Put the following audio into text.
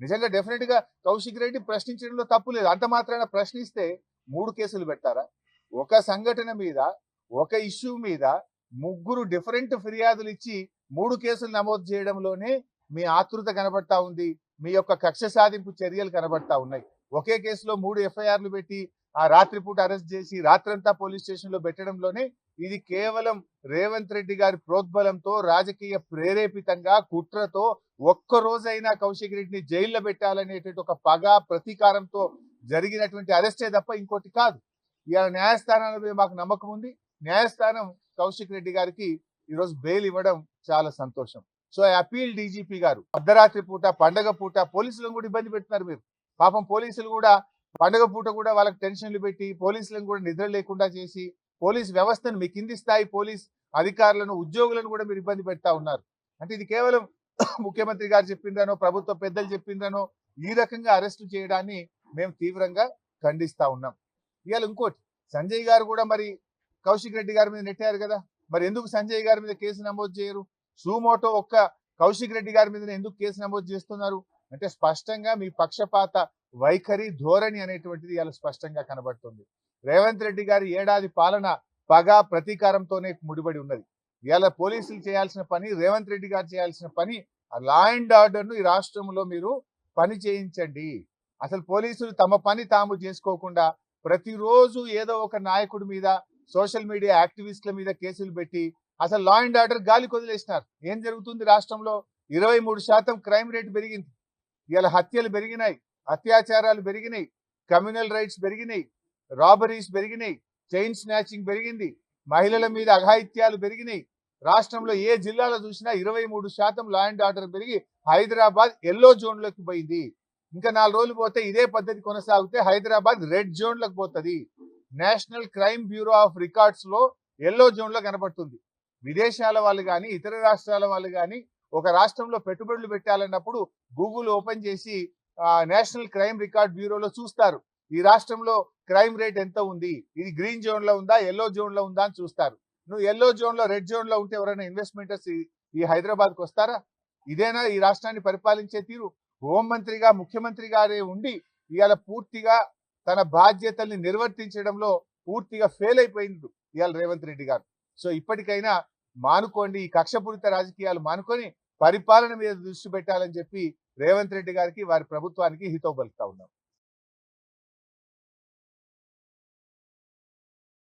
నిజంగా డెఫినెట్ గా కౌశిక్ రెడ్డి ప్రశ్నించడంలో తప్పు లేదు. అంత మాత్రాన ప్రశ్నిస్తే 3 కేసులు పెట్టారా? ఒక సంఘటన మీద, ఒక ఇష్యూ మీద ముగ్గురు డిఫరెంట్ ఫిర్యాదులు ఇచ్చి 3 కేసులు నమోదు చేయడంలోనే మీ ఆతృత కనబడతా ఉంది. మీ యొక్క కక్ష సాధింపు చర్యలు కనబడతా ఉన్నాయి. ఒకే కేసులో 3 ఎఫ్ఐఆర్లు పెట్టి ఆ రాత్రిపూట అరెస్ట్ చేసి రాత్రంతా పోలీస్ స్టేషన్ లో పెట్టడంలోనే ఇది కేవలం రేవంత్ రెడ్డి గారి ప్రోద్బలంతో రాజకీయ ప్రేరేపితంగా కుట్రతో ఒక్క రోజైనా కౌశిక్ రెడ్డిని జైల్లో పెట్టాలనేటువంటి ఒక పగ ప్రతీకారంతో జరిగినటువంటి అరెస్టే తప్ప ఇంకోటి కాదు. ఇవాళ న్యాయస్థానాల మాకు నమ్మకం ఉంది. న్యాయస్థానం కౌశిక్ రెడ్డి గారికి ఈరోజు బెయిల్ ఇవ్వడం చాలా సంతోషం. సో అపీల్ డీజీపీ గారు అర్ధరాత్రి పూట పండగ పూట పోలీసులను కూడా ఇబ్బంది పెడుతున్నారు మీరు. పాపం పోలీసులు కూడా పండగ పూట కూడా వాళ్ళకి టెన్షన్లు పెట్టి పోలీసులను కూడా నిద్ర లేకుండా చేసి పోలీస్ వ్యవస్థను మీ కింది స్థాయి పోలీస్ అధికారులను ఉద్యోగులను కూడా మీరు ఇబ్బంది పెడతా ఉన్నారు. అంటే ఇది కేవలం ముఖ్యమంత్రి గారు చెప్పిందనో ప్రభుత్వ పెద్దలు చెప్పిందనో ఈ రకంగా అరెస్టు చేయడాన్ని మేము తీవ్రంగా ఖండిస్తా ఉన్నాం. ఇవాళ ఇంకోటి సంజయ్ గారు కూడా మరి కౌశిక్ రెడ్డి గారి మీద నెట్టారు కదా, మరి ఎందుకు సంజయ్ గారి మీద కేసు నమోదు చేయరు? సుమోటో ఒక్క కౌశిక్ రెడ్డి గారి మీద ఎందుకు కేసు నమోదు చేస్తున్నారు అంటే స్పష్టంగా మీ పక్షపాత వైఖరి ధోరణి అనేటువంటిది ఇలా స్పష్టంగా కనబడుతుంది. రేవంత్ రెడ్డి గారి ఏడాది పాలన పగ ప్రతీకారంతోనే ముడిపడి ఉన్నది. ఇలా పోలీసులు చేయాల్సిన పని, రేవంత్ రెడ్డి గారు చేయాల్సిన పని లా అండ్ ఆర్డర్ ను ఈ రాష్ట్రంలో మీరు పని చేయించండి. అసలు పోలీసులు తమ పని తాము చేసుకోకుండా ప్రతిరోజు ఏదో ఒక నాయకుడి మీద సోషల్ మీడియా యాక్టివిస్టుల మీద కేసులు పెట్టి అసలు లా అండ్ ఆర్డర్ గాలి కొదిలేసినారు. ఏం జరుగుతుంది రాష్ట్రంలో? 23% క్రైమ్ రేట్ పెరిగింది. ఇలా హత్యలు పెరిగినాయి, అత్యాచారాలు పెరిగినాయి, కమ్యూనల్ రైట్స్ పెరిగినాయి, రాబరీస్ పెరిగినాయి, చైన్ స్నాచింగ్ పెరిగింది, మహిళల మీద అఘాయిత్యాలు పెరిగినాయి. రాష్ట్రంలో ఏ జిల్లాలో చూసినా 23% లా అండ్ ఆర్డర్ పెరిగి హైదరాబాద్ ఎల్లో జోన్ లోకి పోయింది. ఇంకా 4 రోజులు పోతే ఇదే పద్ధతి కొనసాగితే హైదరాబాద్ రెడ్ జోన్ లోకి పోతుంది. National crime bureau of records లో ఎల్లో జోన్ లో కనబడుతుంది. విదేశాల వాళ్ళు కానీ ఇతర రాష్ట్రాల వాళ్ళు కానీ ఒక రాష్ట్రంలో పెట్టుబడులు పెట్టాలన్నప్పుడు గూగుల్ ఓపెన్ చేసి నేషనల్ క్రైమ్ రికార్డ్ బ్యూరోలో చూస్తారు ఈ రాష్ట్రంలో క్రైమ్ రేట్ ఎంత ఉంది, ఇది గ్రీన్ జోన్ లో ఉందా ఎల్లో జోన్ లో ఉందా అని చూస్తారు. నువ్వు ఎల్లో జోన్ లో రెడ్ జోన్ లో ఉంటే ఎవరైనా ఇన్వెస్ట్మెంటర్స్ ఈ హైదరాబాద్ కు వస్తారా? ఇదేనా ఈ రాష్ట్రాన్ని పరిపాలించే తీరు? హోంమంత్రిగా ముఖ్యమంత్రి గారే ఉండి ఇవాళ పూర్తిగా తన బాధ్యతల్ని నిర్వర్తించడంలో పూర్తిగా ఫెయిల్ అయిపోయింది ఇవాళ రేవంత్ రెడ్డి గారు. సో ఇప్పటికైనా మానుకోండి, ఈ కక్షపూరిత రాజకీయాలు మానుకొని పరిపాలన మీద దృష్టి పెట్టాలని చెప్పి రేవంత్ రెడ్డి గారికి వారి ప్రభుత్వానికి హితవు పలుకుతా ఉన్నాం.